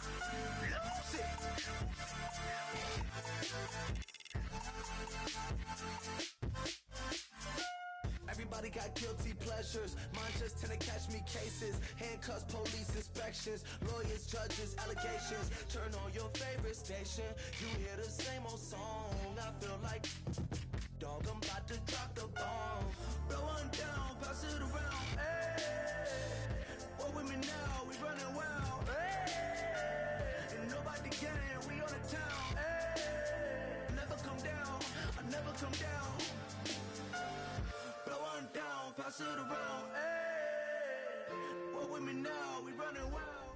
Lose it. Everybody got guilty pleasures. Mine just tend to catch me cases. Handcuffs, police inspections, lawyers, judges, allegations. Turn on your favorite station. You hear the same old song. I feel like, dog, I'm about to drop the bomb. Blow one down, pass it around. Hey, what with me now? We running wild. Hey, and nobody can. We on the town. Hey, never come down. I never come down. Down, pass it around, hey, what with me now, we running wild.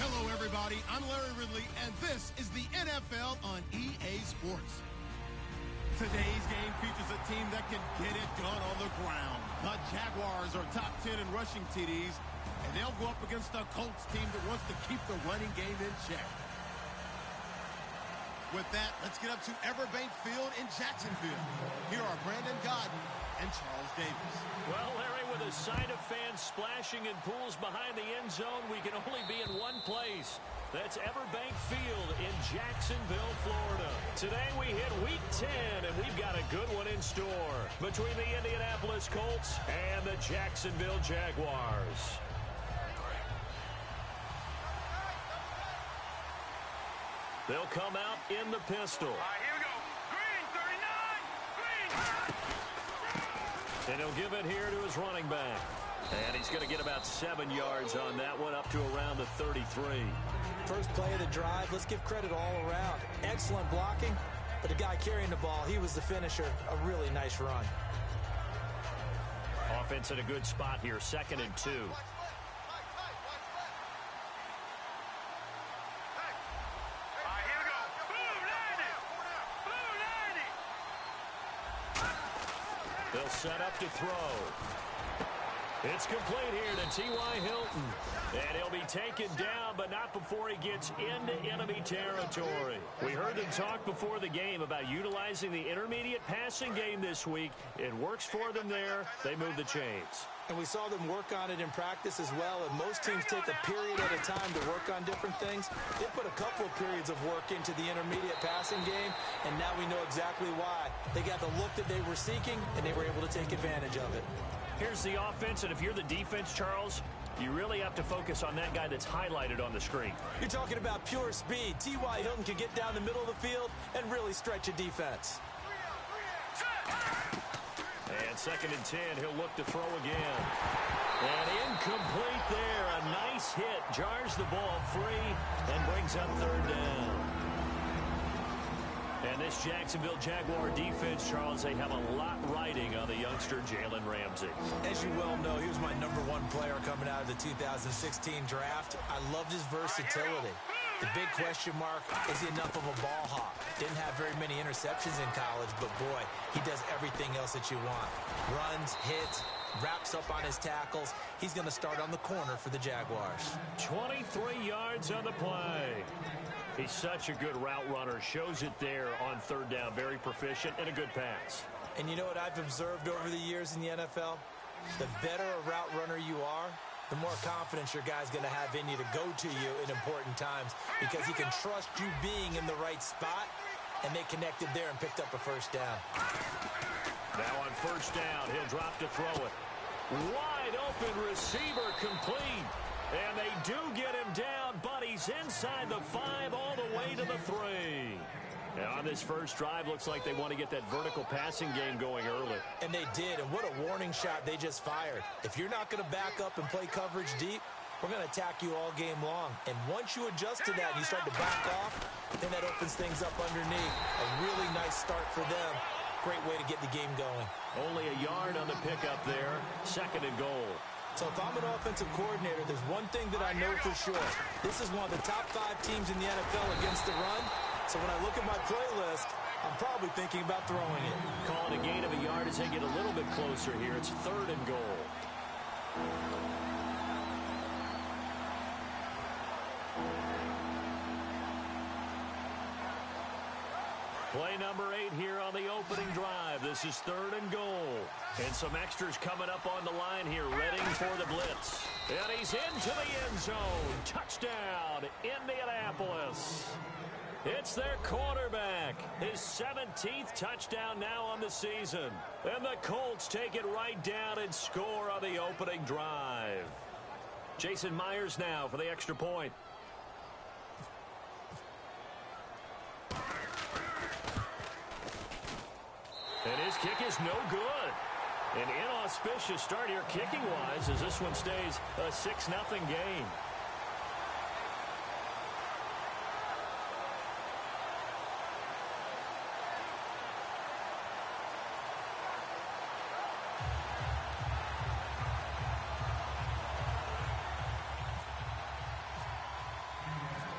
Hello everybody, I'm Larry Ridley, and this is the NFL on EA Sports. Today's game features a team that can get it done on the ground. The Jaguars are top 10 in rushing TDs, and they'll go up against the Colts team that wants to keep the running game in check. With that, let's get up to Everbank Field in Jacksonville. Here are Brandon Godden and Charles Davis. Well, Larry, with a sight of fans splashing in pools behind the end zone, we can only be in one place. That's Everbank Field in Jacksonville, Florida. Today we hit Week 10, and we've got a good one in store between the Indianapolis Colts and the Jacksonville Jaguars. They'll come out in the pistol. All right, here we go. Green, 39. Green. And he'll give it here to his running back. And he's going to get about 7 yards on that one, up to around the 33. First play of the drive, let's give credit all around. Excellent blocking, but the guy carrying the ball, he was the finisher. A really nice run. Offense in a good spot here, 2nd and 2. They'll set up to throw. It's complete here to T.Y. Hilton. And he'll be taken down, but not before he gets into enemy territory. We heard them talk before the game about utilizing the intermediate passing game this week. It works for them there. They move the chains. And we saw them work on it in practice as well. And most teams take a period at a time to work on different things. They put a couple of periods of work into the intermediate passing game, and now we know exactly why. They got the look that they were seeking, and they were able to take advantage of it. Here's the offense, and if you're the defense, Charles, you really have to focus on that guy that's highlighted on the screen. You're talking about pure speed. T.Y. Hilton can get down the middle of the field and really stretch a defense. And 2nd and 10, he'll look to throw again. And incomplete there. A nice hit. Jars the ball free and brings up 3rd down. And this Jacksonville Jaguar defense, Charles, they have a lot riding on the youngster Jalen Ramsey. As you well know, he was my #1 player coming out of the 2016 draft. I loved his versatility. The big question mark, is he enough of a ball hawk? Didn't have very many interceptions in college, but boy, he does everything else that you want. Runs, hits, wraps up on his tackles. He's going to start on the corner for the Jaguars. 23 yards on the play. He's such a good route runner. Shows it there on 3rd down. Very proficient and a good pass. And you know what I've observed over the years in the NFL? The better a route runner you are, the more confidence your guy's going to have in you to go to you in important times, because he can trust you being in the right spot, and they connected there and picked up a 1st down. Now on 1st down, he'll drop to throw it. Wide open receiver complete. And they do get him down, but he's inside the 5 all the way to the 3. And on this first drive, looks like they want to get that vertical passing game going early. And they did, and what a warning shot they just fired. If you're not going to back up and play coverage deep, we're going to attack you all game long. And once you adjust to that and you start to back off, then that opens things up underneath. A really nice start for them. Great way to get the game going. Only a yard on the pickup there. 2nd and goal. So if I'm an offensive coordinator, there's one thing that I know for sure. This is one of the top 5 teams in the NFL against the run. So when I look at my playlist, I'm probably thinking about throwing it. Calling a gain of a yard as they get a little bit closer here. It's 3rd and goal. Play number 8 here on the opening drive. This is 3rd and goal. And some extras coming up on the line here. Redding for the blitz. And he's into the end zone. Touchdown, Indianapolis. It's their quarterback. His 17th touchdown now on the season. And the Colts take it right down and score on the opening drive. Jason Myers now for the extra point. And his kick is no good. An inauspicious start here kicking-wise as this one stays a 6-0 game.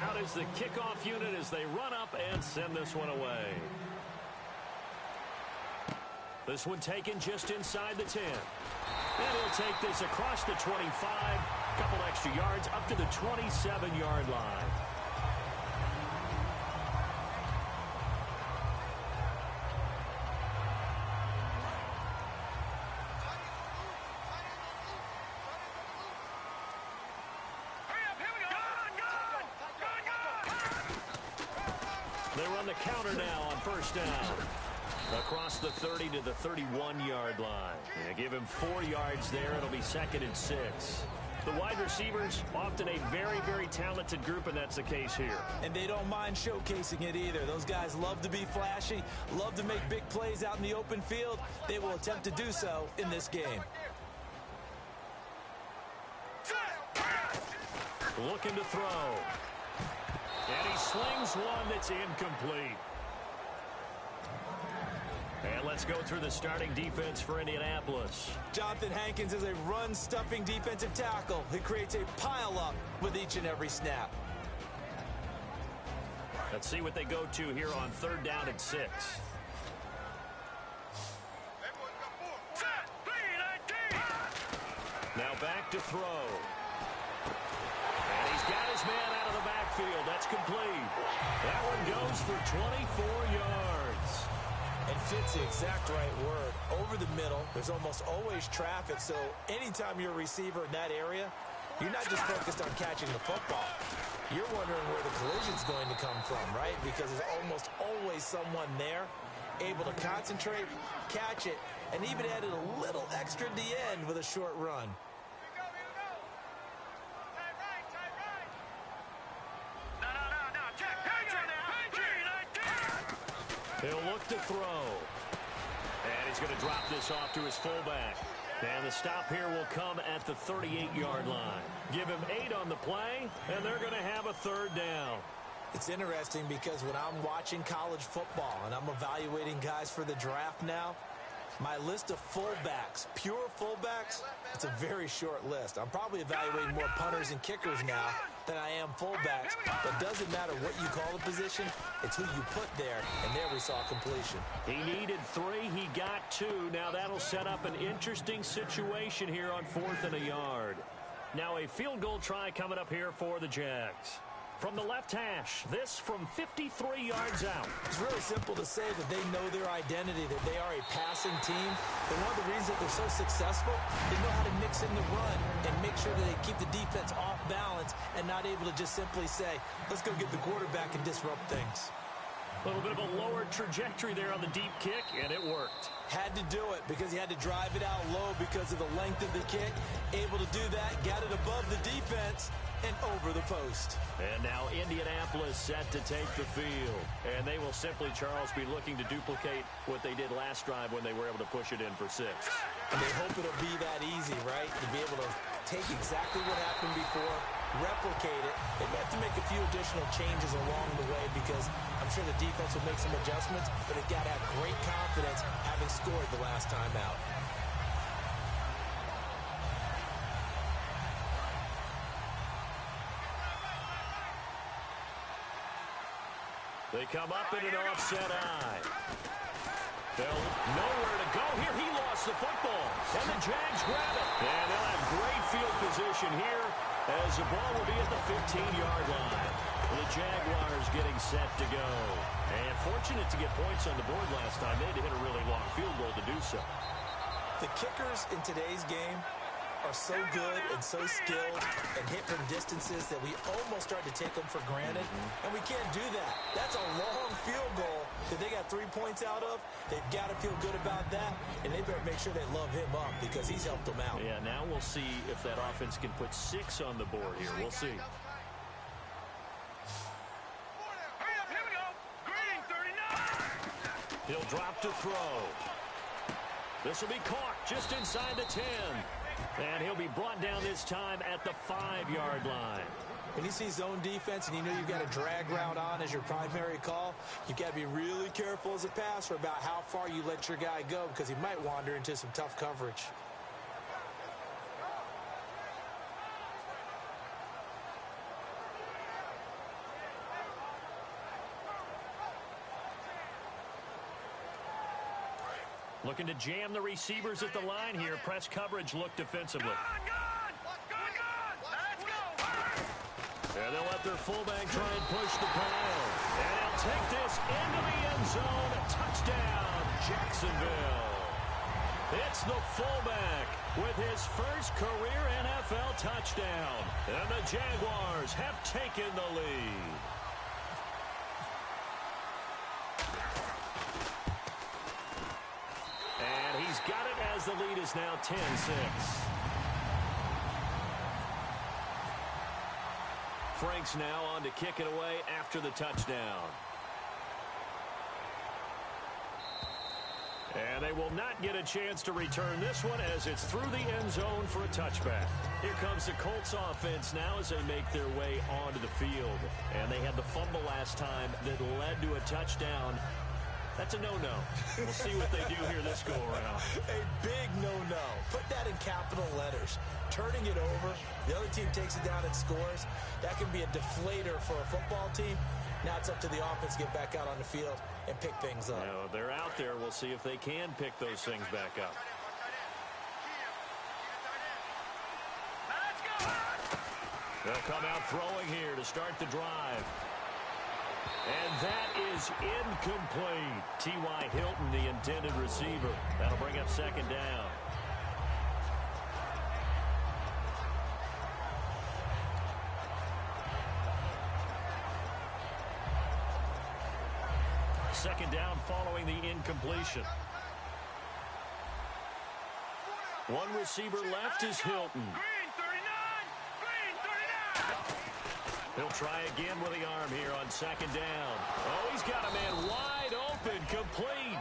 Out is the kickoff unit as they run up and send this one away. This one taken just inside the 10. And he'll take this across the 25, couple extra yards up to the 27-yard line. They run the counter now on first down. Across the 30 to the 31-yard line. Yeah, give him 4 yards there. It'll be 2nd and 6. The wide receivers, often a very, very talented group, and that's the case here. And they don't mind showcasing it either. Those guys love to be flashy, love to make big plays out in the open field. They will attempt to do so in this game. Looking to throw. And he slings one that's incomplete. And let's go through the starting defense for Indianapolis. Jonathan Hankins is a run-stuffing defensive tackle. He creates a pile-up with each and every snap. Let's see what they go to here on 3rd down and 6. Now back to throw. And he's got his man out of the backfield. That's complete. That one goes for 24 yards. And fits the exact right word. Over the middle, there's almost always traffic, so anytime you're a receiver in that area, you're not just focused on catching the football. You're wondering where the collision's going to come from, right? Because there's almost always someone there able to concentrate, catch it, and even added a little extra at the end with a short run. He'll look to throw. And he's going to drop this off to his fullback. And the stop here will come at the 38-yard line. Give him 8 on the play, and they're going to have a 3rd down. It's interesting because when I'm watching college football and I'm evaluating guys for the draft now, my list of fullbacks, pure fullbacks, it's a very short list. I'm probably evaluating more punters and kickers now than I am fullbacks. But it doesn't matter what you call the position, it's who you put there. And there we saw completion. He needed 3. He got 2. Now that'll set up an interesting situation here on 4th and a yard. Now a field goal try coming up here for the Jags. From the left hash, this from 53 yards out. It's really simple to say that they know their identity, that they are a passing team. But one of the reasons that they're so successful, they know how to mix in the run and make sure that they keep the defense off balance and not able to just simply say, let's go get the quarterback and disrupt things. A little bit of a lower trajectory there on the deep kick, and it worked. Had to do it because he had to drive it out low because of the length of the kick. Able to do that, got it above the defense and over the post. And now Indianapolis set to take the field. And they will simply, Charles, be looking to duplicate what they did last drive when they were able to push it in for 6. And they hope it'll be that easy, right? To be able to take exactly what happened before, replicate it. They may have to make a few additional changes along the way because I'm sure the defense will make some adjustments, but they've got to have great confidence having scored the last time out. They come up in an offset eye. They'll nowhere to go here. He lost the football. And the Jags grab it. And they'll have great field position here as the ball will be at the 15-yard line. The Jaguars getting set to go. And fortunate to get points on the board last time. They had to hit a really long field goal to do so. The kickers in today's game are so good and so skilled and hit from distances that we almost start to take them for granted, and we can't do that. That's a long field goal that they got 3 points out of. They've got to feel good about that, and they better make sure they love him up because he's helped them out. Yeah, now we'll see if that offense can put 6 on the board here. We'll see. He'll drop to throw. This will be caught just inside the 10. And he'll be brought down this time at the 5-yard line. When you see zone defense and you know you've got a drag route on as your primary call, you've got to be really careful as a passer about how far you let your guy go because he might wander into some tough coverage. Looking to jam the receivers at the line here. Press coverage look defensively. And they'll let their fullback try and push the pile. And he'll take this into the end zone. Touchdown, Jacksonville. It's the fullback with his first career NFL touchdown. And the Jaguars have taken the lead. And he's got it as the lead is now 10-6. Franks now on to kick it away after the touchdown. And they will not get a chance to return this one as it's through the end zone for a touchback. Here comes the Colts offense now as they make their way onto the field. And they had the fumble last time that led to a touchdown. That's a no-no. We'll see what they do here this go-around. A big no-no. Put that in capital letters. Turning it over, the other team takes it down and scores. That can be a deflator for a football team. Now it's up to the offense to get back out on the field and pick things up. Now, they're out there. We'll see if they can pick those things back up. They'll come out throwing here to start the drive. And that is incomplete. T.Y. Hilton, the intended receiver. That'll bring up second down. Second down following the incompletion. One receiver left is Hilton. He'll try again with the arm here on second down. Oh, he's got a man wide open, complete.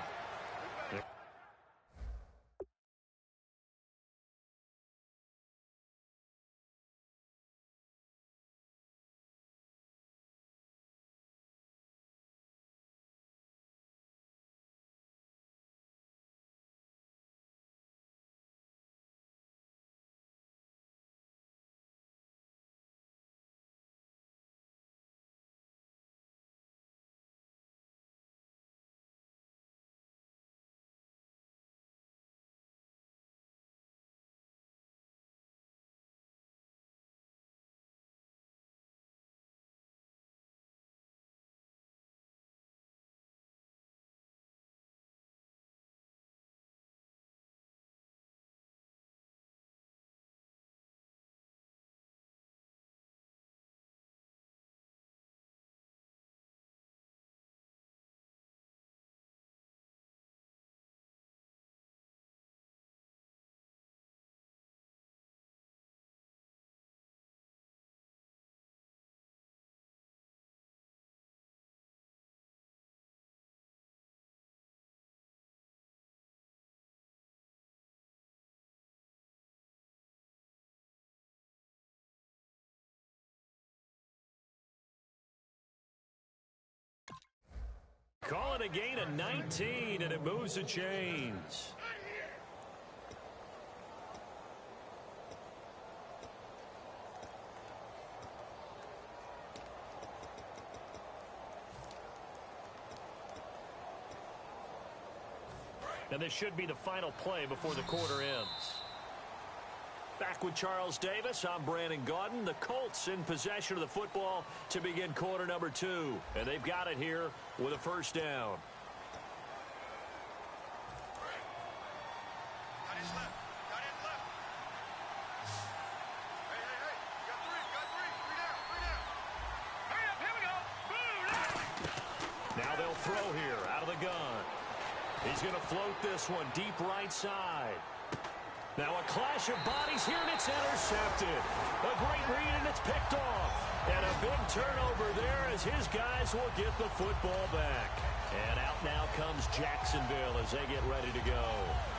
Call it a gain of 19, and it moves the chains. And this should be the final play before the quarter ends. Back with Charles Davis, I'm Brandon Gaudin. The Colts in possession of the football to begin quarter number 2. And they've got it here with a first down. They'll throw here out of the gun. He's going to float this one deep right side. Now a clash of bodies here, and it's intercepted. A great read, and it's picked off. And a big turnover there as his guys will get the football back. And out now comes Jacksonville as they get ready to go.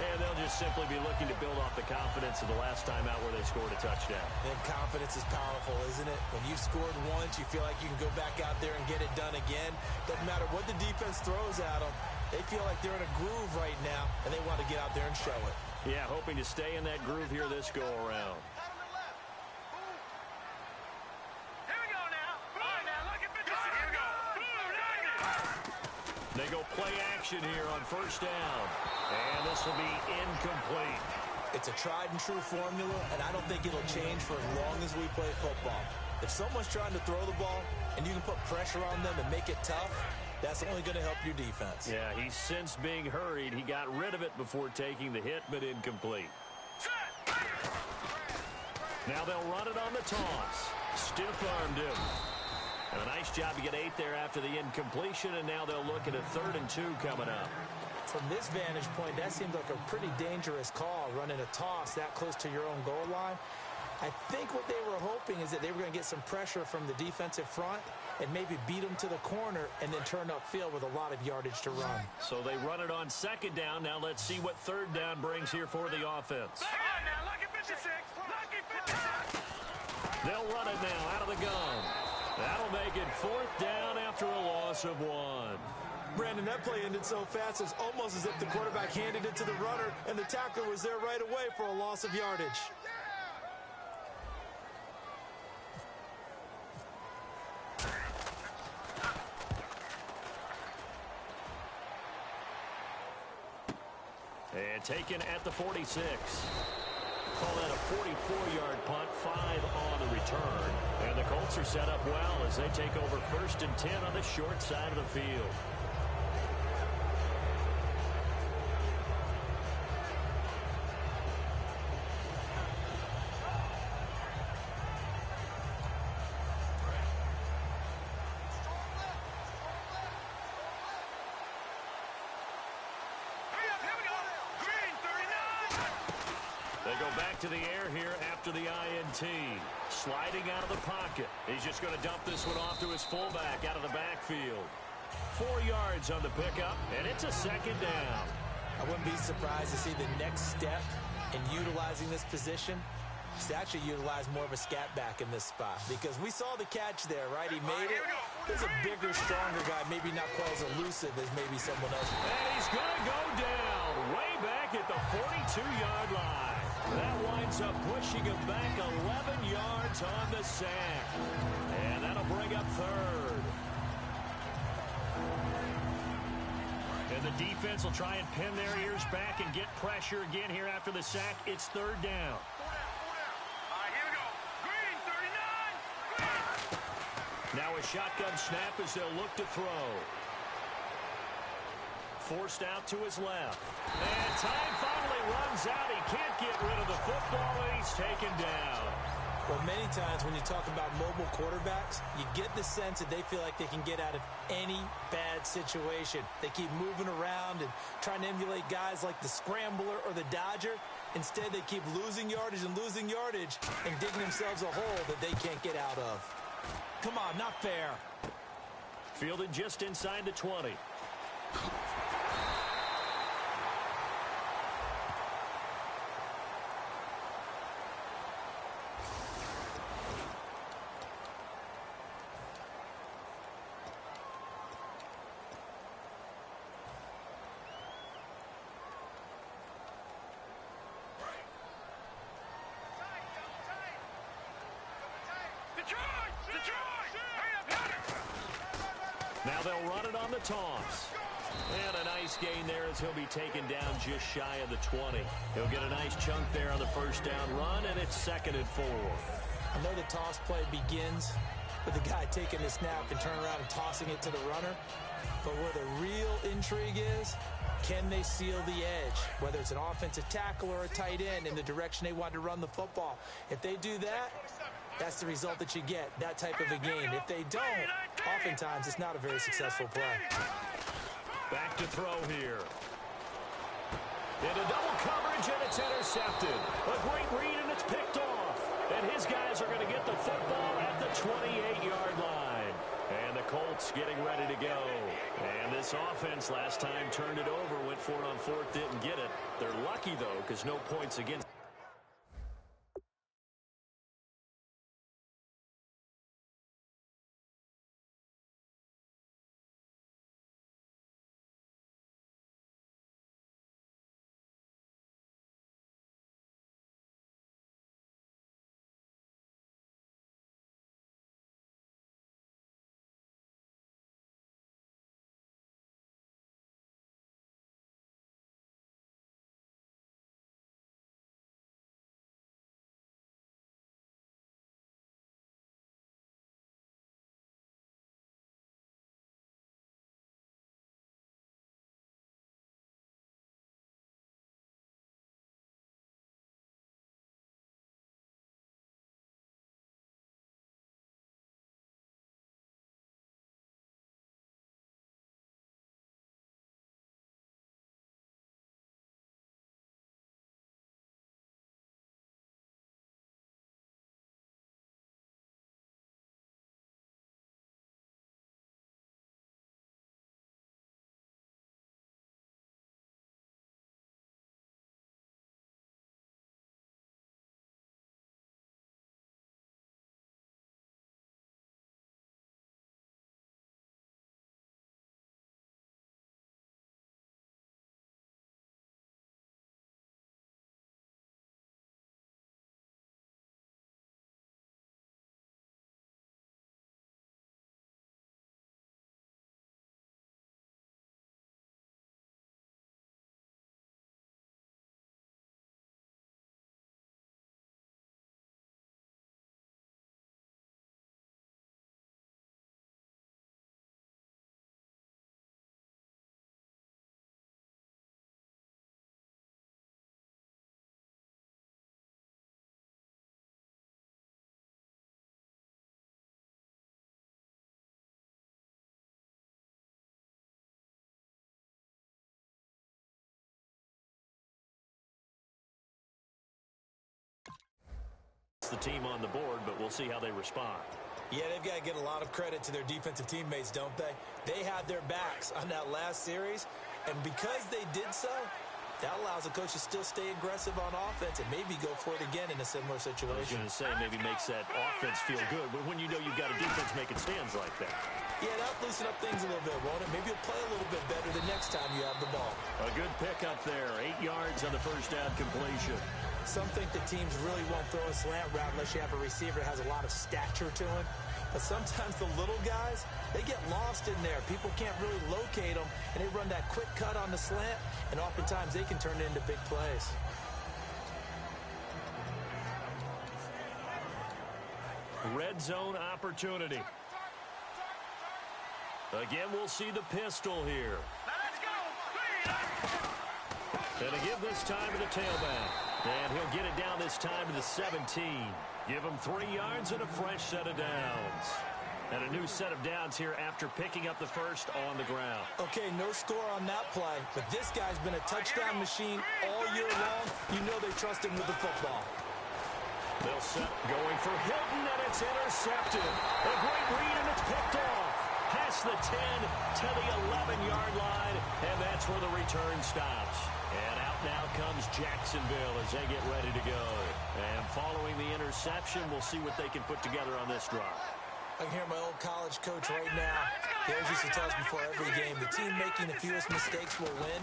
And they'll just simply be looking to build off the confidence of the last time out where they scored a touchdown. And confidence is powerful, isn't it? When you've scored once, you feel like you can go back out there and get it done again. Doesn't matter what the defense throws at them. They feel like they're in a groove right now, and they want to get out there and show it. Yeah, hoping to stay in that groove here this go-around. They go play action here on first down. And this will be incomplete. It's a tried-and-true formula, and I don't think it'll change for as long as we play football. If someone's trying to throw the ball, and you can put pressure on them and make it tough, that's only going to help your defense. Yeah, he's since being hurried. He got rid of it before taking the hit, but incomplete. Now they'll run it on the toss. Stiff-armed him. And a nice job to get 8 there after the incompletion, and now they'll look at a 3rd and 2 coming up. From this vantage point, that seemed like a pretty dangerous call, running a toss that close to your own goal line. I think what they were hoping is that they were going to get some pressure from the defensive front and maybe beat them to the corner and then turn upfield with a lot of yardage to run. So they run it on 2nd down. Now let's see what 3rd down brings here for the offense. They'll run it now out of the gun. That'll make it 4th down after a loss of 1. Brandon, that play ended so fast, it's almost as if the quarterback handed it to the runner and the tackler was there right away for a loss of yardage. And taken at the 46. Call that a 44-yard punt, 5 on the return. And the Colts are set up well as they take over 1st and 10 on the short side of the field. They go back to the air here after the INT. Sliding out of the pocket. He's just going to dump this one off to his fullback out of the backfield. 4 yards on the pickup, and it's a 2nd down. I wouldn't be surprised to see the next step in utilizing this position is to actually utilize more of a scat back in this spot. Because we saw the catch there, right? He made it. There's a bigger, stronger guy, maybe not quite as elusive as maybe someone else. And he's going to go down way back at the 42-yard line. That winds up pushing him back 11 yards on the sack. And that'll bring up 3rd. And the defense will try and pin their ears back and get pressure again here after the sack. It's 3rd down. Now a shotgun snap as they'll look to throw. Forced out to his left. And time finally runs out. He can't get rid of the football, and he's taken down. Well, many times when you talk about mobile quarterbacks, you get the sense that they feel like they can get out of any bad situation. They keep moving around and trying to emulate guys like the Scrambler or the Dodger. Instead, they keep losing yardage and digging themselves a hole that they can't get out of. Come on, not fair. Fielded just inside the 20. Now they'll run it on the toss. And a nice gain there as he'll be taken down just shy of the 20. He'll get a nice chunk there on the 1st down run, and it's 2nd and 4. I know the toss play begins with the guy taking the snap and turning around and tossing it to the runner. But where the real intrigue is, can they seal the edge? Whether it's an offensive tackle or a tight end in the direction they want to run the football. If they do that, that's the result that you get, that type of a game. If they don't, oftentimes it's not a very successful play. Back to throw here. Into double coverage, and it's intercepted. A great read, and it's picked off. And his guys are going to get the football at the 28-yard line. And the Colts getting ready to go. And this offense last time turned it over, went for it on fourth, didn't get it. They're lucky, though, because no points against. The team on the board, but we'll see how they respond. Yeah, they've got to get a lot of credit to their defensive teammates, don't they? They had their backs on that last series, and because they did so, that allows the coach to still stay aggressive on offense and maybe go for it again in a similar situation. I was going to say, maybe makes that offense feel good, but when you know you've got a defense making stands like that. Yeah, that'll loosen up things a little bit, won't it? Maybe you'll play a little bit better the next time you have the ball. A good pickup there, 8 yards on the first down completion. Some think the teams really won't throw a slant route unless you have a receiver that has a lot of stature to him. But sometimes the little guys, they get lost in there. People can't really locate them, and they run that quick cut on the slant, and oftentimes they can turn it into big plays. Red zone opportunity. Again, we'll see the pistol here. And to give this time to the tailback. And he'll get it down this time to the 17. Give him 3 yards and a fresh set of downs. And a new set of downs here after picking up the first on the ground. Okay, no score on that play, but this guy's been a touchdown machine all year long. You know they trust him with the football. They'll set going for Hilton, and it's intercepted. A great read, and it's picked off. Past the 10 to the 11-yard line, and that's where the return stops. And out now comes Jacksonville as they get ready to go. And following the interception, we'll see what they can put together on this drive. I can hear my old college coach right now. He always used to tell us before every game, the team making the fewest mistakes will win.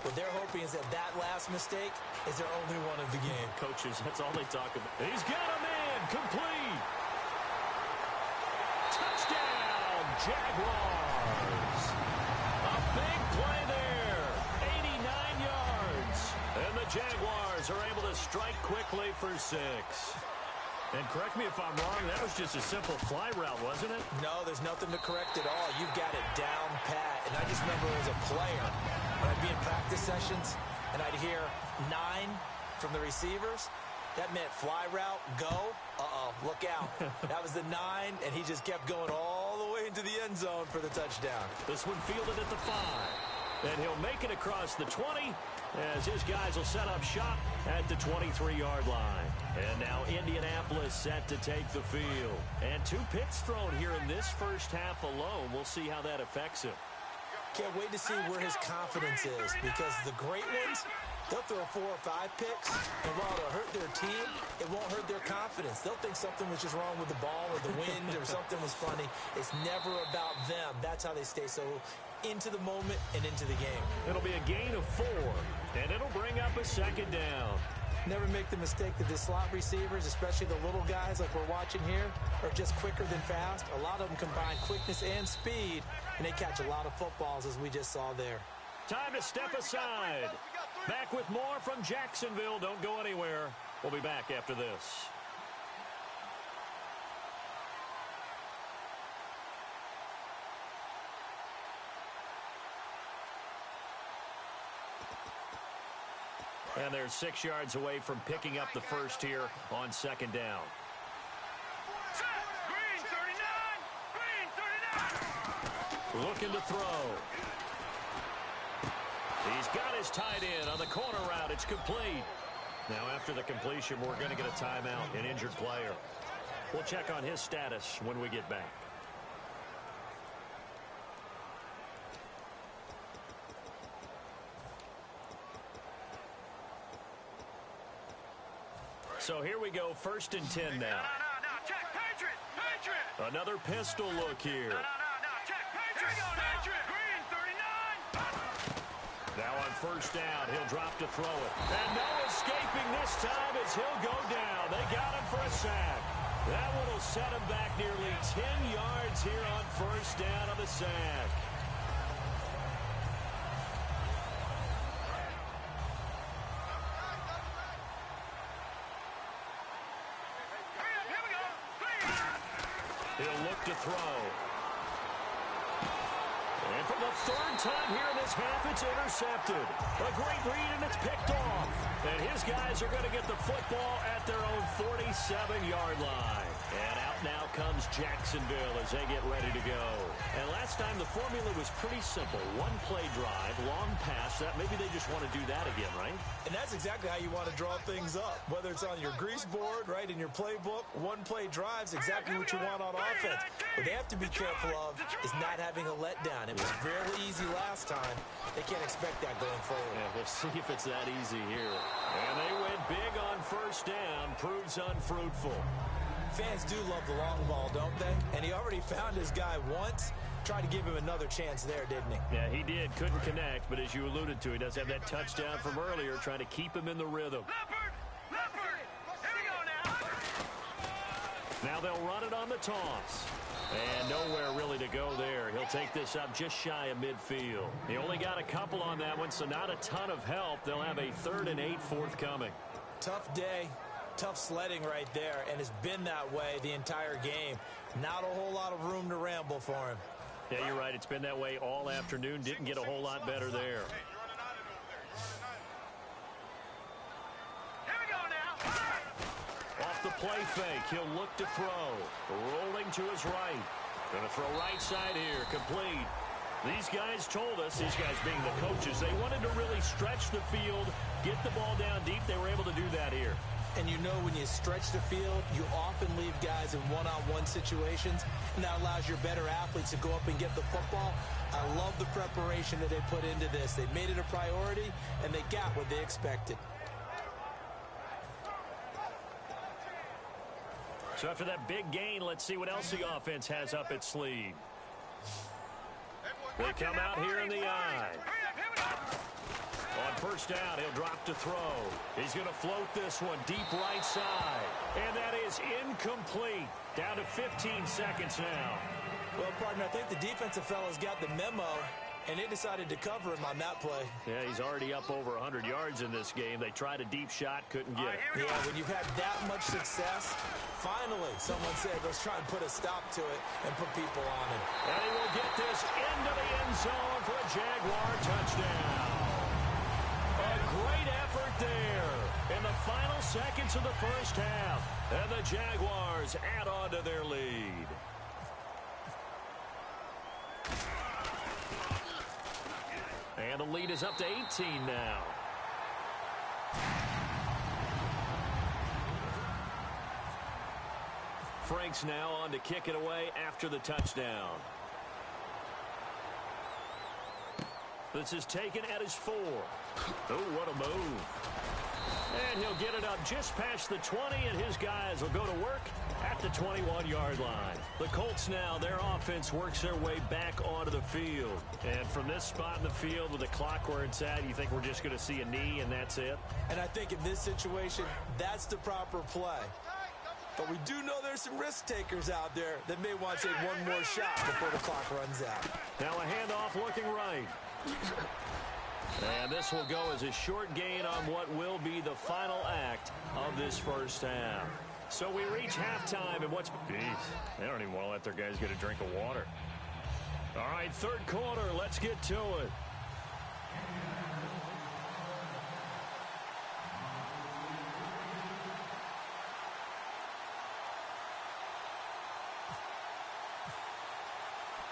What they're hoping is that last mistake is their only one of the game. Coaches, that's all they talk about. He's got a man, complete. Touchdown, Jaguars. A big play there, 89 yards. And the Jaguars are able to strike quickly for 6. And correct me if I'm wrong, that was just a simple fly route, wasn't it? No, there's nothing to correct at all. You've got it down pat. And I just remember as a player, when I'd be in practice sessions and I'd hear 9 from the receivers, that meant fly route, go. Uh-oh, look out. That was the 9, and he just kept going all the way into the end zone for the touchdown. This one fielded at the 5. And he'll make it across the 20 as his guys will set up shop at the 23-yard line. And now Indianapolis set to take the field. And 2 picks thrown here in this first half alone. We'll see how that affects him. Can't wait to see where his confidence is, because the great ones, they'll throw 4 or 5 picks, and while it'll hurt their team, it won't hurt their confidence. They'll think something was just wrong with the ball or the wind or something was funny. It's never about them. That's how they stay so into the moment and into the game. It'll be a gain of 4, and it'll bring up a second down. Never make the mistake that the slot receivers, especially the little guys like we're watching here, are just quicker than fast. A lot of them combine quickness and speed, and they catch a lot of footballs, as we just saw there. Time to step aside. Back with more from Jacksonville. Don't go anywhere. We'll be back after this. And they're 6 yards away from picking up the first here on second down. Green 39! Green 39! Looking to throw. He's got his tight end on the corner route. It's complete. Now after the completion, we're going to get a timeout, an injured player. We'll check on his status when we get back. So here we go, 1st and 10 now. No, check, Patriot! Another pistol look here. No, check, Patriot! Patriot! Green 39! Now on 1st down, he'll drop to throw it. And no escaping this time as he'll go down. They got him for a sack. That one will set him back nearly 10 yards here on 1st down on the sack. He'll look to throw. And for the 3rd time here in this half, it's intercepted. A great read, and it's picked off. And his guys are going to get the football at their own 47-yard line. And out now comes Jacksonville as they get ready to go. And last time, the formula was pretty simple. 1-play drive, long pass. That maybe they just want to do that again, right? And that's exactly how you want to draw things up. Whether it's on your grease board, right, in your playbook, 1-play drive's exactly what you want on offense. What they have to be careful of is not having a letdown. It was fairly easy last time. They can't expect that going forward. Yeah, we'll see if it's that easy here. And they went big on 1st down. Proves unfruitful. Fans do love the long ball, don't they? And he already found his guy once. Tried to give him another chance there, didn't he? Yeah, he did. Couldn't connect, but as you alluded to, he does have that touchdown from earlier, trying to keep him in the rhythm. Leopard! Here we go now! Now they'll run it on the toss. And nowhere really to go there. He'll take this up just shy of midfield. He only got a couple on that one, so not a ton of help. They'll have a 3rd and 8 forthcoming. Tough day. Tough sledding right there, and it's been that way the entire game. Not a whole lot of room to ramble for him. Yeah, you're right. It's been that way all afternoon. Didn't get a whole lot better there. Here we go now! Off the play fake, he'll look to throw. Rolling to his right. Going to throw right side here, complete. These guys told us, these guys being the coaches, they wanted to really stretch the field, get the ball down deep. They were able to do that here. And you know when you stretch the field, you often leave guys in one-on-one situations, and that allows your better athletes to go up and get the football. I love the preparation that they put into this. They made it a priority, and they got what they expected. So after that big gain, let's see what else the offense has up its sleeve. They come out here in the eye. On 1st down, he'll drop to throw. He's going to float this one deep right side. And that is incomplete. Down to 15 seconds now. Well, partner, I think the defensive fellas got the memo, and they decided to cover him on that play. Yeah, he's already up over 100 yards in this game. They tried a deep shot, couldn't get it. Yeah, when you've had that much success, finally someone said, let's try and put a stop to it and put people on him. And he will get this into the end zone for a Jaguar touchdown. A great effort there in the final seconds of the first half. And the Jaguars add on to their lead. And the lead is up to 18 now. Franks now on to kick it away after the touchdown. This is taken at his 4. Oh, what a move. And he'll get it up just past the 20, and his guys will go to work at the 21-yard line. The Colts now, their offense works their way back onto the field. And from this spot in the field with the clock where it's at, you think we're just going to see a knee and that's it? And I think in this situation, that's the proper play. But we do know there's some risk takers out there that may want to take one more shot before the clock runs out. Now a handoff looking right. And this will go as a short gain on what will be the final act of this first half. So we reach halftime, and what's... Jeez, they don't even want to let their guys get a drink of water. All right, third quarter, let's get to it.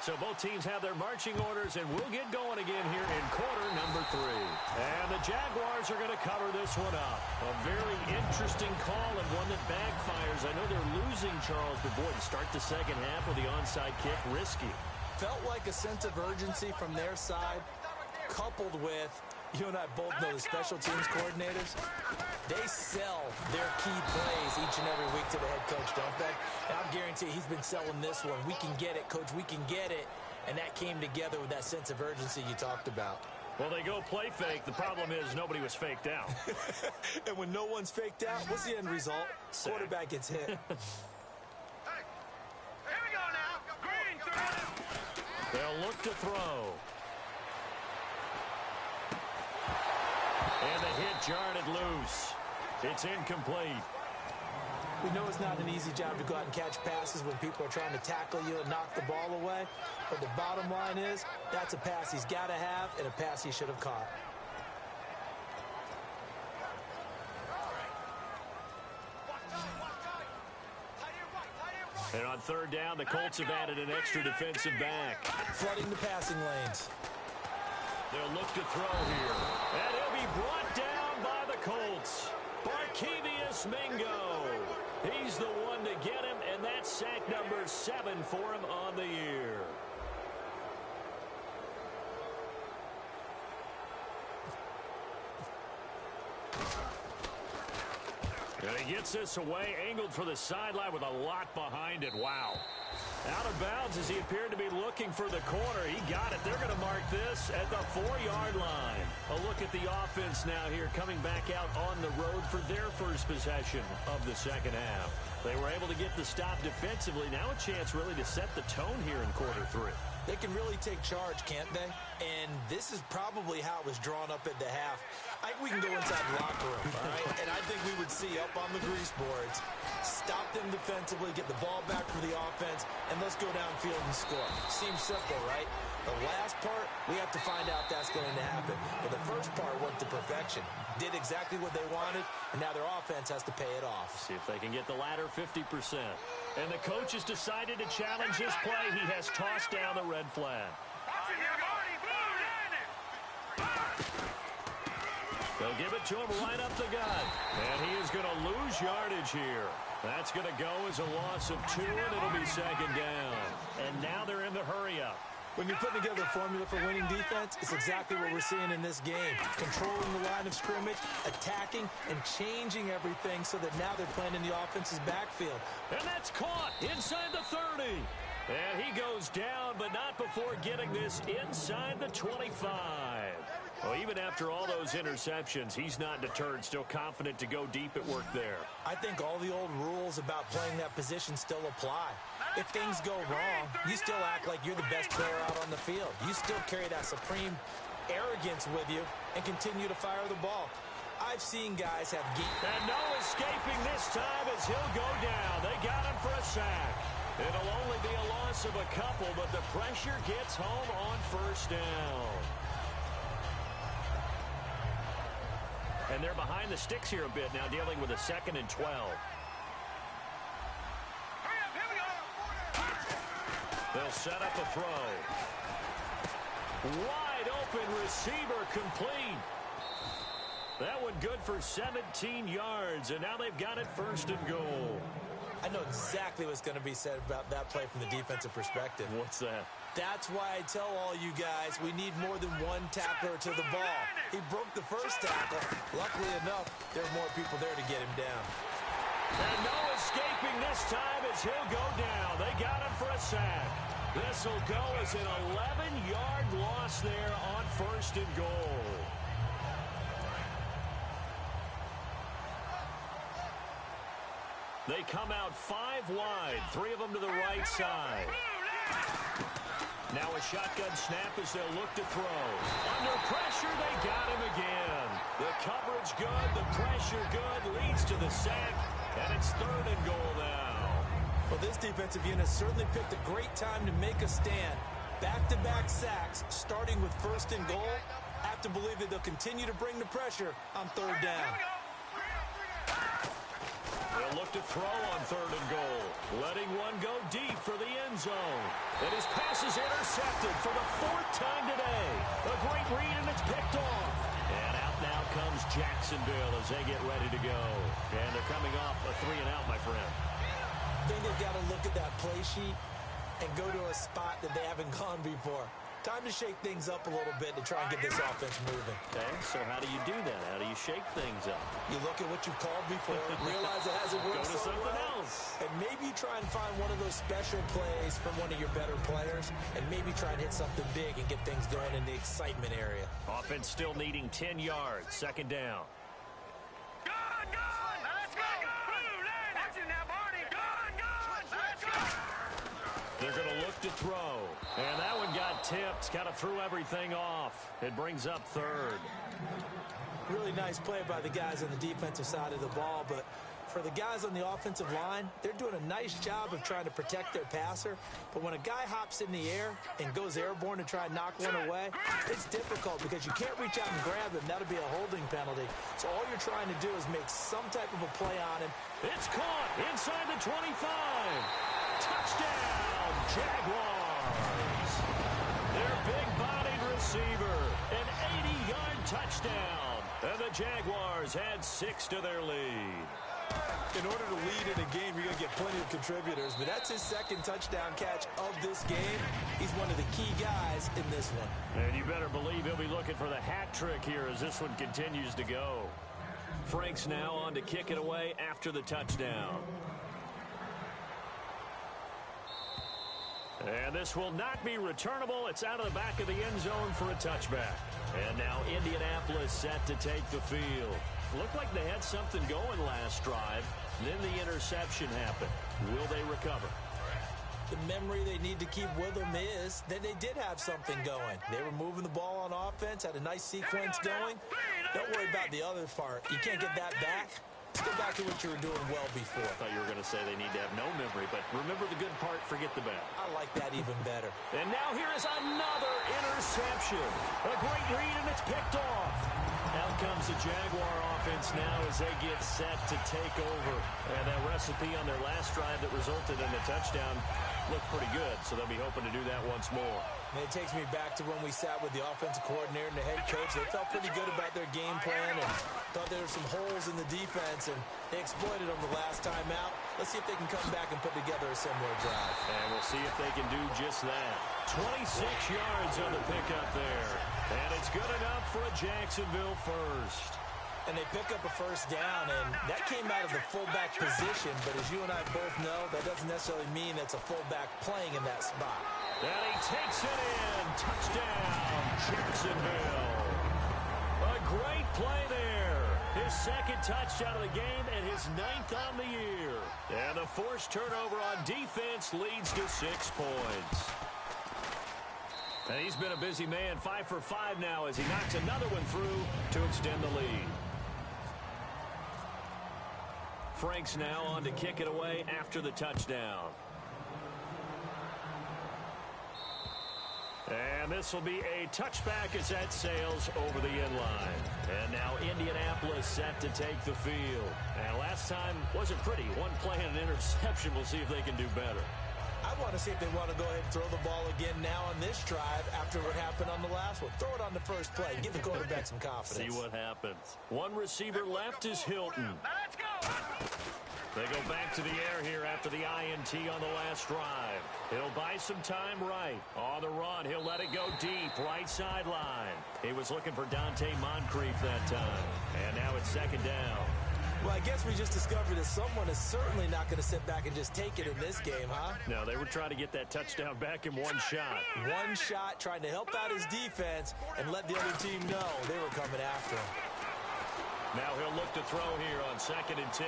So both teams have their marching orders, and we'll get going again here in quarter number 3. And the Jaguars are going to cover this one up. A very interesting call and one that backfires. I know they're losing, Charles, but boy, to start the second half with the onside kick, risky. Felt like a sense of urgency from their side, coupled with, you and I both know the special teams coordinators, they sell their key plays each and every week to the head coach, don't they? And I'll guarantee he's been selling this one. We can get it, coach, we can get it. And that came together with that sense of urgency you talked about. Well, they go play fake. The problem is nobody was faked out. And when no one's faked out, what's the end result? Sack. Quarterback gets hit. Here we go now. Green, throw. They'll look to throw. And the hit jarred it loose. It's incomplete. We know it's not an easy job to go out and catch passes when people are trying to tackle you and knock the ball away. But the bottom line is, that's a pass he's got to have and a pass he should have caught. And on third down, the Colts have added an extra defensive back. Flooding the passing lanes. They'll look to throw here. And he'll be brought down by the Colts. Barkevius Mingo. He's the one to get him, and that's sack number 7 for him on the year. And he gets this away, angled for the sideline with a lot behind it. Wow. Out of bounds as he appeared to be looking for the corner. He got it. They're going to mark this at the 4-yard line. A look at the offense now here coming back out on the road for their first possession of the second half. They were able to get the stop defensively. Now a chance really to set the tone here in quarter 3. They can really take charge, can't they? And this is probably how it was drawn up at the half. I think we can go inside the locker room, all right? And I think we would see up on the grease boards, stop them defensively, get the ball back for the offense, and let's go downfield and score. Seems simple, right? The last part, we have to find out that's going to happen. But the first part went to perfection. Did exactly what they wanted, and now their offense has to pay it off. See if they can get the latter 50%. And the coach has decided to challenge this play. He has tossed down the red flag. They'll give it to him right up the gut. And he is going to lose yardage here. That's going to go as a loss of 2, and it'll be second down. And now they're in the hurry-up. When you're putting together a formula for winning defense, it's exactly what we're seeing in this game. Controlling the line of scrimmage, attacking, and changing everything so that now they're playing in the offense's backfield. And that's caught inside the 30. And he goes down, but not before getting this inside the 25. Well, even after all those interceptions, he's not deterred, still confident to go deep at work there. I think all the old rules about playing that position still apply. If things go wrong, you still act like you're the best player out on the field. You still carry that supreme arrogance with you and continue to fire the ball. I've seen guys have... And no escaping this time as he'll go down. They got him for a sack. It'll only be a loss of a couple, but the pressure gets home on first down. And they're behind the sticks here a bit now, dealing with a 2nd and 12. They'll They'll set up a throw. Wide open receiver complete. That one good for 17 yards, and now they've got it 1st and goal. I know exactly what's going to be said about that play from the defensive perspective. What's that? That's why I tell all you guys we need more than one tackler to the ball. He broke the first tackle. Luckily enough, there are more people there to get him down. And no escaping this time as he'll go down. They got him for a sack. This will go as an 11-yard loss there on 1st and goal. They come out 5 wide, 3 of them to the right side. Now a shotgun snap as they'll look to throw. Under pressure, they got him again. The coverage good, the pressure good, leads to the sack, and it's 3rd and goal now. Well, this defensive unit certainly picked a great time to make a stand. Back-to-back sacks, starting with 1st and goal. I have to believe that they'll continue to bring the pressure on 3rd down. They'll look to throw on 3rd and goal. Letting one go deep for the end zone. And his pass is intercepted for the 4th time today. A great read, and it's picked off. And out now comes Jacksonville as they get ready to go. And they're coming off a 3-and-out, my friend. I think they've got to look at that play sheet and go to a spot that they haven't gone before. Time to shake things up a little bit to try and get this offense moving. Okay, so how do you do that? How do you shake things up? You look at what you've called before, realize it hasn't worked Go to something else. and maybe try and find one of those special plays from one of your better players, and maybe try and hit something big and get things going in the excitement area. Offense still needing 10 yards, 2nd down. They're going to look to throw. And that one got tipped. Kind of threw everything off. It brings up 3rd. Really nice play by the guys on the defensive side of the ball. But for the guys on the offensive line, they're doing a nice job of trying to protect their passer. But when a guy hops in the air and goes airborne to try and knock one away, it's difficult because you can't reach out and grab him. That'll be a holding penalty. So all you're trying to do is make some type of a play on him. It's caught inside the 25. Touchdown, Jaguars. Their big-bodied receiver, an 80-yard touchdown. And the Jaguars add 6 to their lead. In order to lead in a game, you're going to get plenty of contributors, but that's his 2nd touchdown catch of this game. He's one of the key guys in this one. And you better believe he'll be looking for the hat trick here as this one continues to go. Frank's now on to kick it away after the touchdown. And this will not be returnable. It's out of the back of the end zone for a touchback. And now Indianapolis set to take the field. Looked like they had something going last drive. Then the interception happened. Will they recover? The memory they need to keep with them is that they did have something going. They were moving the ball on offense, had a nice sequence going. Don't worry about the other part. You can't get that back. Let's go back to what you were doing well before. I thought you were going to say they need to have no memory, but remember the good part, forget the bad. I like that even better. And now here is another interception. A great read, and it's picked off. Out comes the Jaguar offense now as they get set to take over. And that recipe on their last drive that resulted in a touchdown looked pretty good, so they'll be hoping to do that once more. And it takes me back to when we sat with the offensive coordinator and the head coach. They felt pretty good about their game plan and thought there were some holes in the defense, and they exploited them the last time out. Let's see if they can come back and put together a similar drive. And we'll see if they can do just that. 26 yards on the pickup there. And it's good enough for a Jacksonville first. And they pick up a first down, and that came out of the fullback position. But as you and I both know, that doesn't necessarily mean it's a fullback playing in that spot. And he takes it in. Touchdown, Jacksonville. A great play there. His 2nd touchdown of the game and his 9th on the year. And the forced turnover on defense leads to 6 points. And he's been a busy man, 5 for 5 now as he knocks another one through to extend the lead. Frank's now on to kick it away after the touchdown. And this will be a touchback as that sails over the end line. And now Indianapolis set to take the field. And last time wasn't pretty. One play and an interception. We'll see if they can do better. I want to see if they want to go ahead and throw the ball again now on this drive after what happened on the last one. Throw it on the first play. Give the quarterback some confidence. See what happens. One receiver left is Hilton. Let's go. They go back to the air here after the INT on the last drive. He'll buy some time right. On the run, he'll let it go deep, right sideline. He was looking for Dante Moncrief that time. And now it's second down. Well, I guess we just discovered that someone is certainly not going to sit back and just take it in this game, huh? No, they were trying to get that touchdown back in one shot. One shot, trying to help out his defense and let the other team know they were coming after him. Now he'll look to throw here on 2nd and 10.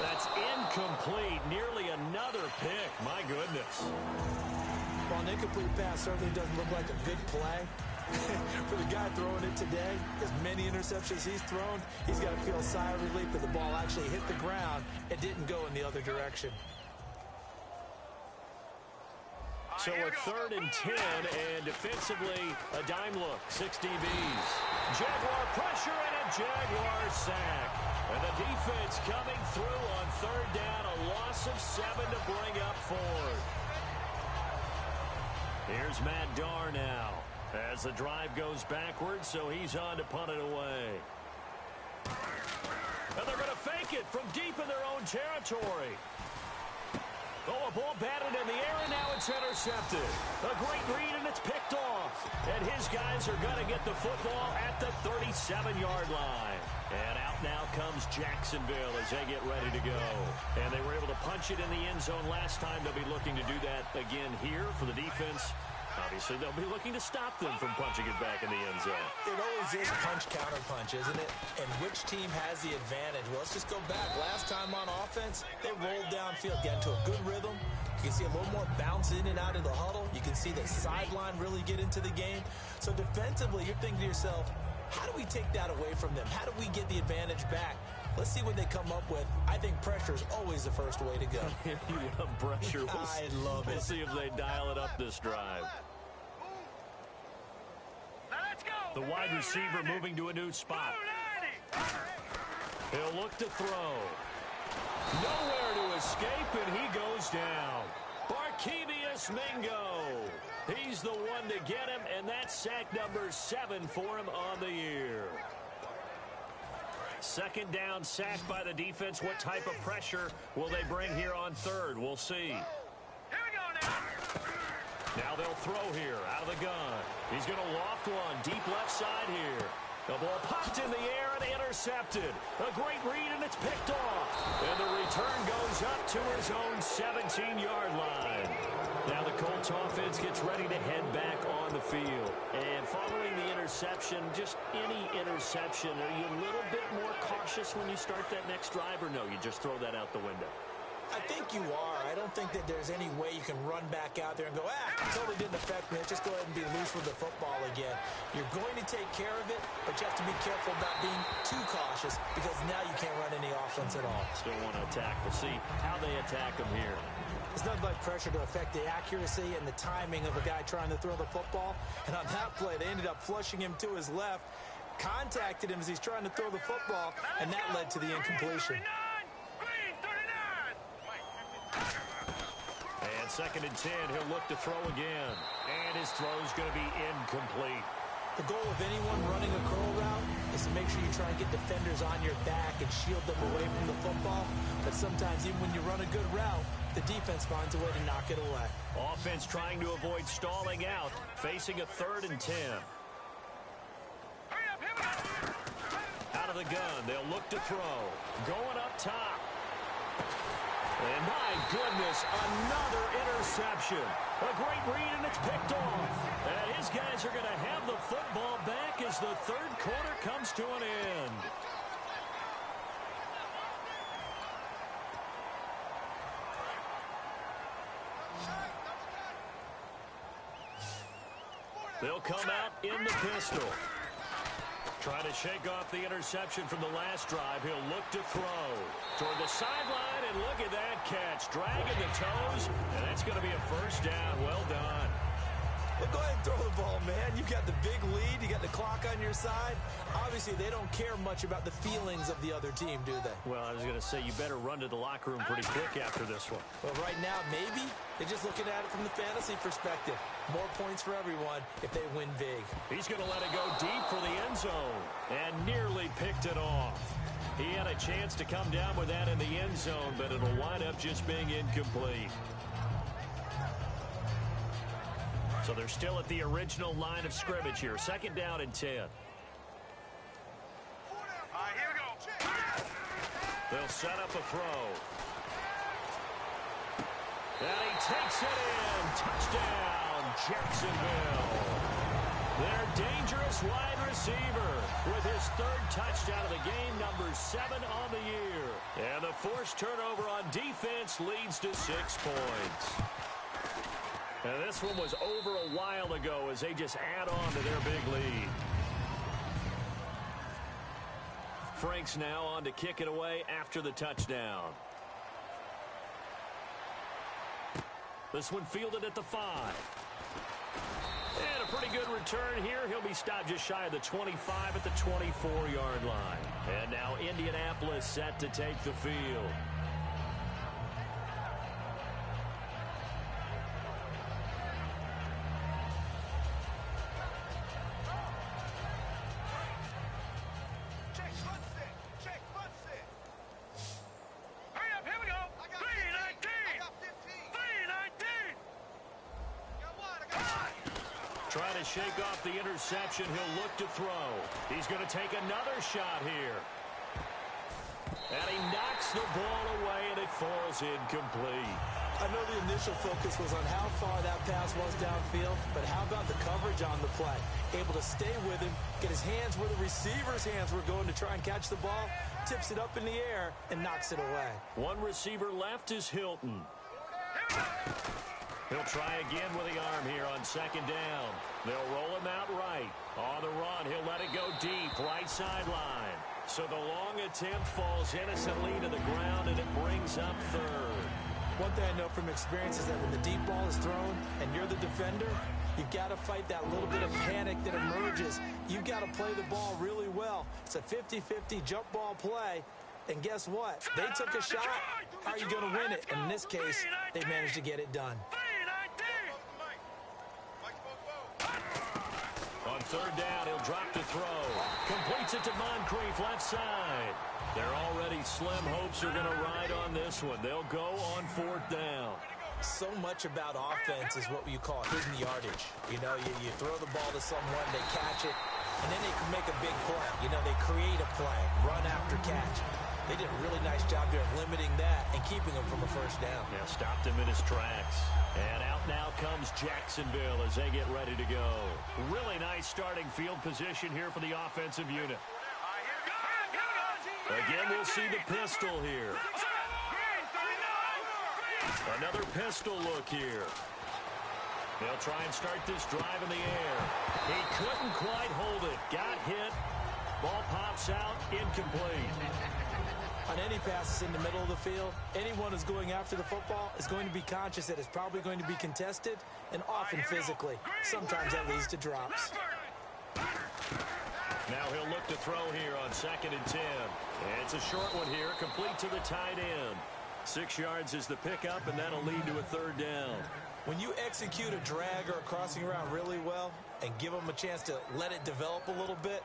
That's incomplete. Nearly another pick. My goodness. Well, an incomplete pass certainly doesn't look like a good play. For the guy throwing it today, as many interceptions he's thrown, he's got to feel a sigh of relief that the ball actually hit the ground and didn't go in the other direction. So a 3rd and 10, and defensively, a dime look. 6 DBs. Jaguar pressure and a Jaguar sack. And the defense coming through on 3rd down, a loss of 7 to bring up 4th. Here's Matt Darr now. As the drive goes backwards, so he's on to punt it away. And they're going to fake it from deep in their own territory. Oh, a ball batted in the air, and now it's intercepted. A great read, and it's picked off. And his guys are going to get the football at the 37-yard line. And out now comes Jacksonville as they get ready to go. And they were able to punch it in the end zone last time. They'll be looking to do that again here for the defense. Obviously, they'll be looking to stop them from punching it back in the end zone. It always is punch-counter-punch, isn't it? And which team has the advantage? Well, let's just go back. Last time on offense, they rolled downfield, got into a good rhythm. You can see a little more bounce in and out of the huddle. You can see the sideline really get into the game. So defensively, you're thinking to yourself, how do we take that away from them? How do we get the advantage back? Let's see what they come up with. I think pressure is always the first way to go. You love pressure. I love it. We'll see if they dial it up this drive. The wide receiver moving to a new spot. He'll look to throw. Nowhere to escape, and he goes down. Barkevious Mingo. He's the one to get him, and that's sack number 7 for him on the year. 2nd down, sack by the defense. What type of pressure will they bring here on 3rd? We'll see. Here we go now. Now they'll throw here out of the gun. He's going to loft one deep left side here. The ball popped in the air and intercepted. A great read, and it's picked off. And the return goes up to his own 17-yard line. Now the Colts offense gets ready to head back on the field. And following the interception, just any interception, are you a little bit more cautious when you start that next drive, or no, you just throw that out the window? I think you are. I don't think that there's any way you can run back out there and go, it totally didn't affect me. Let's just go ahead and be loose with the football again. You're going to take care of it, but you have to be careful about being too cautious because now you can't run any offense at all. Still want to attack. We'll see how they attack him here. It's nothing like pressure to affect the accuracy and the timing of a guy trying to throw the football. And on that play, they ended up flushing him to his left, contacted him as he's trying to throw the football, and that led to the incompletion. And 2nd and 10, he'll look to throw again. And his throw's going to be incomplete. The goal of anyone running a curl route is to make sure you try and get defenders on your back and shield them away from the football. But sometimes even when you run a good route, the defense finds a way to knock it away. Offense trying to avoid stalling out, facing a 3rd and 10. Out of the gun, they'll look to throw. Going up top. And my goodness, another interception. A great read, and it's picked off. And his guys are going to have the football back as the 3rd quarter comes to an end. They'll come out in the pistol. Trying to shake off the interception from the last drive. He'll look to throw toward the sideline, and look at that catch. Dragging the toes, and that's going to be a 1st down. Well done. Well, go ahead and throw the ball, man. You got the big lead. You got the clock on your side. Obviously, they don't care much about the feelings of the other team, do they? Well, I was going to say, you better run to the locker room pretty quick after this one. Well, right now, maybe they're just looking at it from the fantasy perspective. More points for everyone if they win big. He's going to let it go deep for the end zone and nearly picked it off. He had a chance to come down with that in the end zone, but it'll wind up just being incomplete. So they're still at the original line of scrimmage here. 2nd down and 10. All right, here we go. They'll set up a throw. And he takes it in. Touchdown, Jacksonville. Their dangerous wide receiver with his 3rd touchdown of the game, number 7 on the year. And the forced turnover on defense leads to 6 points. And this one was over a while ago as they just add on to their big lead. Frank's now on to kick it away after the touchdown. This one fielded at the 5. And a pretty good return here. He'll be stopped just shy of the 25 at the 24-yard line. And now Indianapolis set to take the field. Trying to shake off the interception. He'll look to throw. He's going to take another shot here. And he knocks the ball away, and it falls incomplete. I know the initial focus was on how far that pass was downfield, but how about the coverage on the play? Able to stay with him, get his hands where the receiver's hands were going to try and catch the ball, tips it up in the air, and knocks it away. One receiver left is Hilton. He'll try again with the arm here on 2nd down. They'll roll him out right. On the run, he'll let it go deep, right sideline. So the long attempt falls innocently to the ground, and it brings up 3rd. One thing I know from experience is that when the deep ball is thrown and you're the defender, you've got to fight that little bit of panic that emerges. You've got to play the ball really well. It's a 50-50 jump ball play. And guess what? They took a shot. How are you going to win it? And in this case, they managed to get it done. On 3rd down, he'll drop to throw. Completes it to Moncrief, left side. Their already slim hopes are going to ride on this one. They'll go on 4th down. So much about offense is what you call hidden yardage. You know, you throw the ball to someone, they catch it, and then they can make a big play. You know, they create a play, run after catch. They did a really nice job here of limiting that and keeping him from a 1st down. Yeah, stopped him in his tracks. And out now comes Jacksonville as they get ready to go. Really nice starting field position here for the offensive unit. Again, we'll see the pistol here. Another pistol look here. They'll try and start this drive in the air. He couldn't quite hold it. Got hit. Ball pops out. Incomplete. On any passes in the middle of the field, anyone who's going after the football is going to be conscious that it's probably going to be contested and often physically. Sometimes that leads to drops. Now he'll look to throw here on 2nd and 10. It's a short one here, complete to the tight end. 6 yards is the pickup, and that'll lead to a 3rd down. When you execute a drag or a crossing route really well and give them a chance to let it develop a little bit,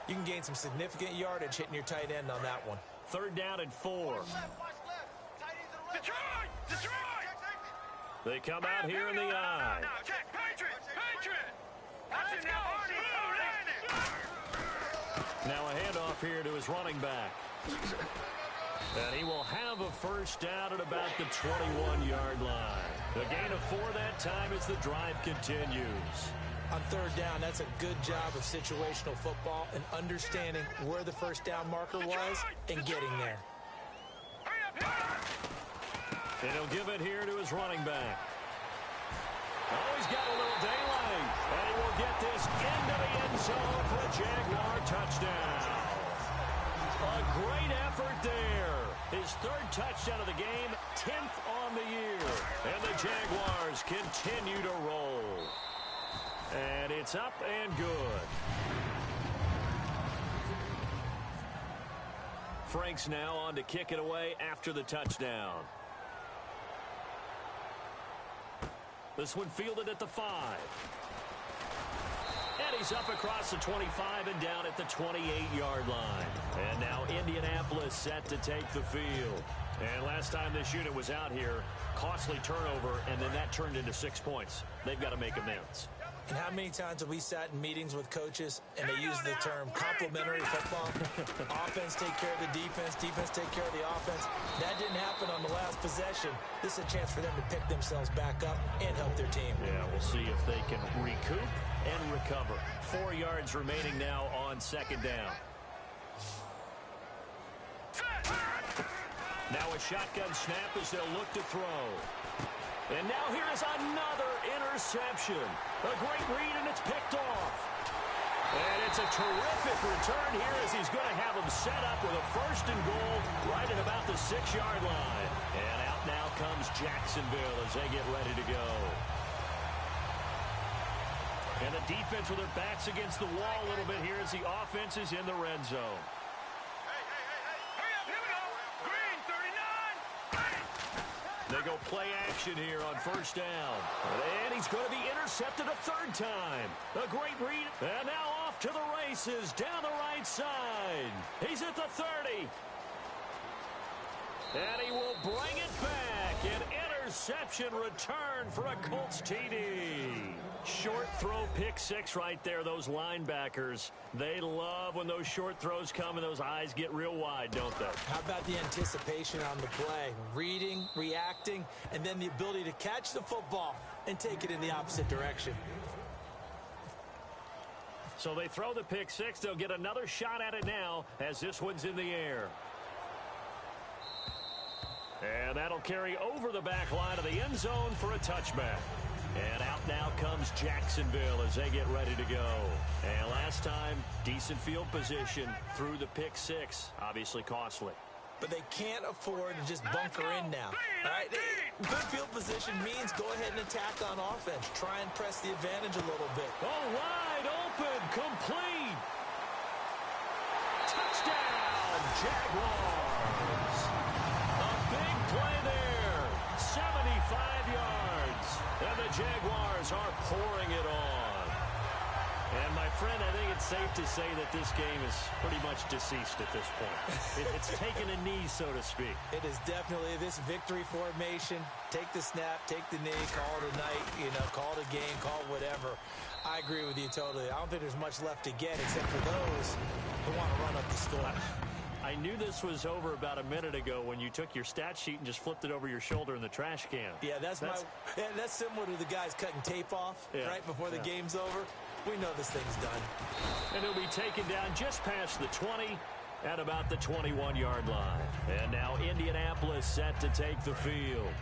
you can gain some significant yardage hitting your tight end on that one. 3rd down and 4. They come out here in the eye. Now a handoff here to his running back. And he will have a 1st down at about the 21-yard line. The gain of 4 that time as the drive continues. On 3rd down, that's a good job of situational football and understanding where the 1st down marker was and getting there. And he'll give it here to his running back. Oh, he's got a little daylight. And he will get this into the end zone for a Jaguar touchdown. A great effort there. His 3rd touchdown of the game, 10th on the year. And the Jaguars continue to roll. And it's up and good. Franks now on to kick it away after the touchdown. This one fielded at the 5. And he's up across the 25 and down at the 28-yard line. And now Indianapolis set to take the field. And last time this unit was out here, costly turnover, and then that turned into 6 points. They've got to make amends. And how many times have we sat in meetings with coaches and they use the term complementary football? Offense take care of the defense, defense take care of the offense. That didn't happen on the last possession. This is a chance for them to pick themselves back up and help their team. Yeah, we'll see if they can recoup and recover. 4 yards remaining now on second down. Now a shotgun snap as they'll look to throw. And now here is another interception. A great read, and it's picked off. And it's a terrific return here as he's going to have him set up with a 1st and goal right at about the 6-yard line. And out now comes Jacksonville as they get ready to go. And the defense with their backs against the wall a little bit here as the offense is in the red zone. They go play action here on 1st down. And he's going to be intercepted a 3rd time. A great read. And now off to the races down the right side. He's at the 30. And he will bring it back. An interception return for a Colts TD. Short throw pick 6 right there. Those linebackers, they love when those short throws come and those eyes get real wide, don't they? How about the anticipation on the play? Reading, reacting, and then the ability to catch the football and take it in the opposite direction. So they throw the pick 6. They'll get another shot at it now as this one's in the air. And that'll carry over the back line of the end zone for a touchback. And out now comes Jacksonville as they get ready to go. And last time, decent field position through the pick 6. Obviously costly. But they can't afford to just bunker in now. All right? Good field position means go ahead and attack on offense. Try and press the advantage a little bit. Oh, wide open, complete. Touchdown, Jaguars. A big play there. 75 yards. And the Jaguars are pouring it on. And, my friend, I think it's safe to say that this game is pretty much deceased at this point. It's taken a knee, so to speak. It is definitely this victory formation. Take the snap, take the knee, call it a night, call it a game, call it whatever. I agree with you totally. I don't think there's much left to get except for those who want to run up the score. I knew this was over about a minute ago when you took your stat sheet and just flipped it over your shoulder in the trash can. Yeah, that's similar to the guys cutting tape off right before the game's over. We know this thing's done. And he'll be taken down just past the 20 at about the 21-yard line. And now Indianapolis set to take the field.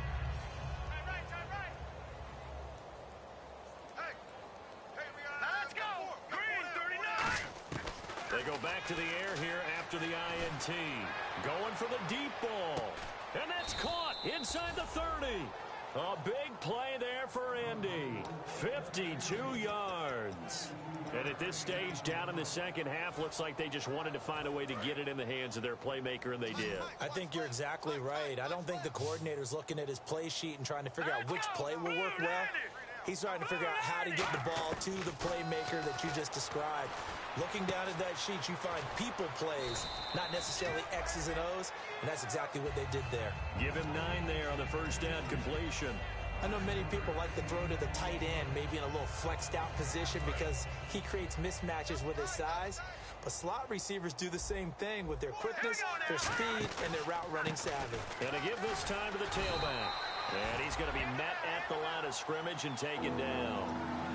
Let's go! Green 39! They go back to the air here after the INT. Going for the deep ball. And that's caught inside the 30. A big play there for Indy. 52 yards. And at this stage, down in the second half, looks like they just wanted to find a way to get it in the hands of their playmaker, and they did. I think you're exactly right. I don't think the coordinator's looking at his play sheet and trying to figure out which play will work well. He's trying to figure out how to get the ball to the playmaker that you just described. Looking down at that sheet, you find people plays, not necessarily X's and O's, and that's exactly what they did there. Give him 9 there on the first down completion. I know many people like to throw to the tight end, maybe in a little flexed out position because he creates mismatches with his size. But slot receivers do the same thing with their quickness, their speed, and their route running savvy. And to give this time to the tailback. And he's going to be met at the line of scrimmage and taken down.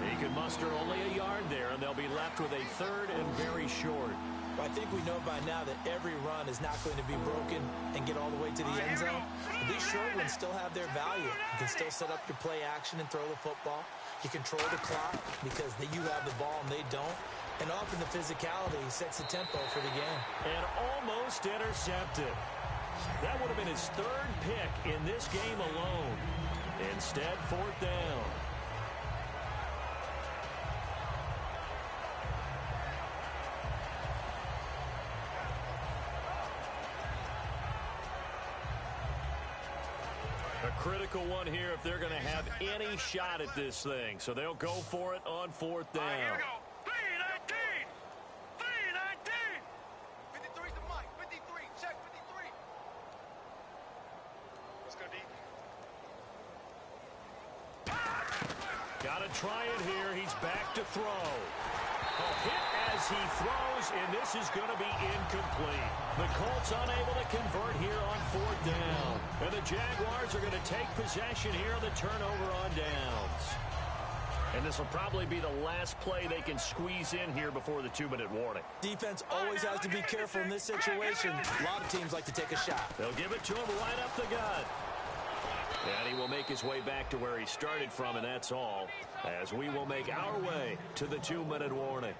He could muster only a yard there, and they'll be left with a 3rd and very short. Well, I think we know by now that every run is not going to be broken and get all the way to the end zone. But these short ones still have their value. You can still set up your play action and throw the football. You control the clock because you have the ball and they don't. And often the physicality sets the tempo for the game. And almost intercepted. That would have been his 3rd pick in this game alone. Instead, 4th down. A critical one here if they're going to have any shot at this thing. So they'll go for it on fourth down. All right, here we go. 3-19. 3-19. 53's the mic. 53. Check 53. What's going to be? Got to try it here. He's back to throw. A hit as he throws, and this is going to be incomplete. The Colts unable to convert here on fourth down. And the Jaguars are going to take possession here on the turnover on downs. And this will probably be the last play they can squeeze in here before the 2-minute warning. Defense always has to be careful in this situation. A lot of teams like to take a shot. They'll give it to him right up the gut. And he will make his way back to where he started from, and that's all, as we will make our way to the 2-minute warning.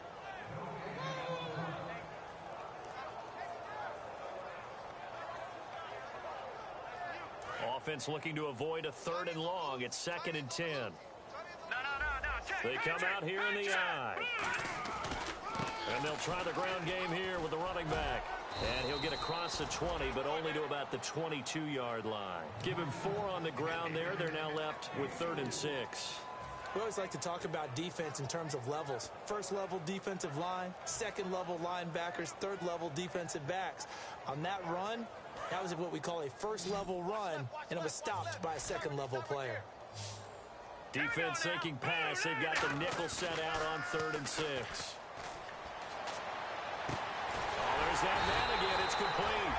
Offense looking to avoid a 3rd and long. It's 2nd and 10. No. They come out here in the eye. And they'll try the ground game here with the running back. And he'll get across the 20, but only to about the 22-yard line. Give him 4 on the ground there. They're now left with 3rd and 6. We always like to talk about defense in terms of levels. 1st level defensive line, 2nd level linebackers, 3rd level defensive backs. On that run, that was what we call a 1st level run, and it was stopped by a 2nd level player. Defense sinking pass. They've got the nickel set out on 3rd and 6. There's that man again. It's complete.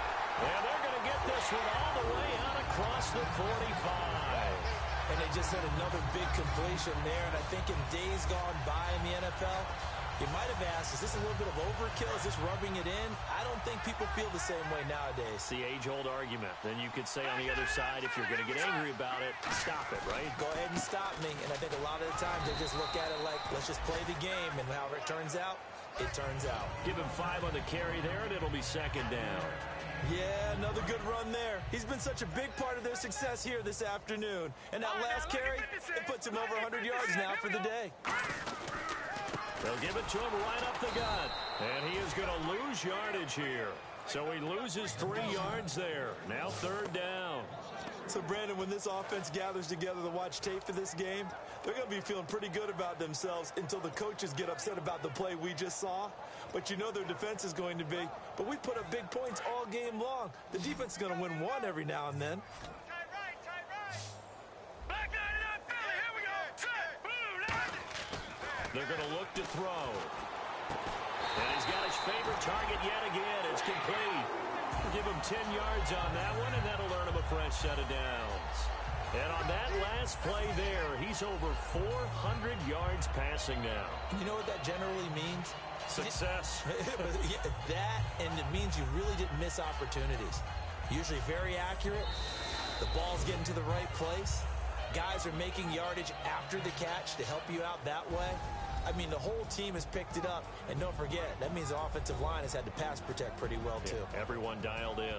And they're going to get this one all the way out across the 45. And they just had another big completion there. And I think in days gone by in the NFL, you might have asked, is this a little bit of overkill? Is this rubbing it in? I don't think people feel the same way nowadays. It's the age-old argument. Then you could say on the other side, if you're going to get angry about it, stop it, right? Go ahead and stop me. And I think a lot of the times they just look at it like, let's just play the game. And however it turns out, it turns out. Give him 5 on the carry there, and it'll be 2nd down. Yeah, another good run there. He's been such a big part of their success here this afternoon. And that last carry, it puts him over 100 yards now for the day. They'll give it to him right up the gut. And he is going to lose yardage here. So he loses 3 yards there. Now 3rd down. So, Brandon, when this offense gathers together to watch tape for this game, they're going to be feeling pretty good about themselves until the coaches get upset about the play we just saw. But you know their defense is going to be. But we put up big points all game long. The defense is going to win one every now and then. Back line it up, Philly. Here we go. Set. Boom. They're going to look to throw. And he's got his favorite target yet again. It's complete. Give him 10 yards on that one, and that'll earn him a fresh set of downs. And on that last play there, he's over 400 yards passing now. You know what that generally means? Success. That, and it means you really didn't miss opportunities. Usually very accurate. The ball's getting to the right place. Guys are making yardage after the catch to help you out that way. I mean, the whole team has picked it up. And don't forget, that means the offensive line has had to pass protect pretty well, too. Everyone dialed in.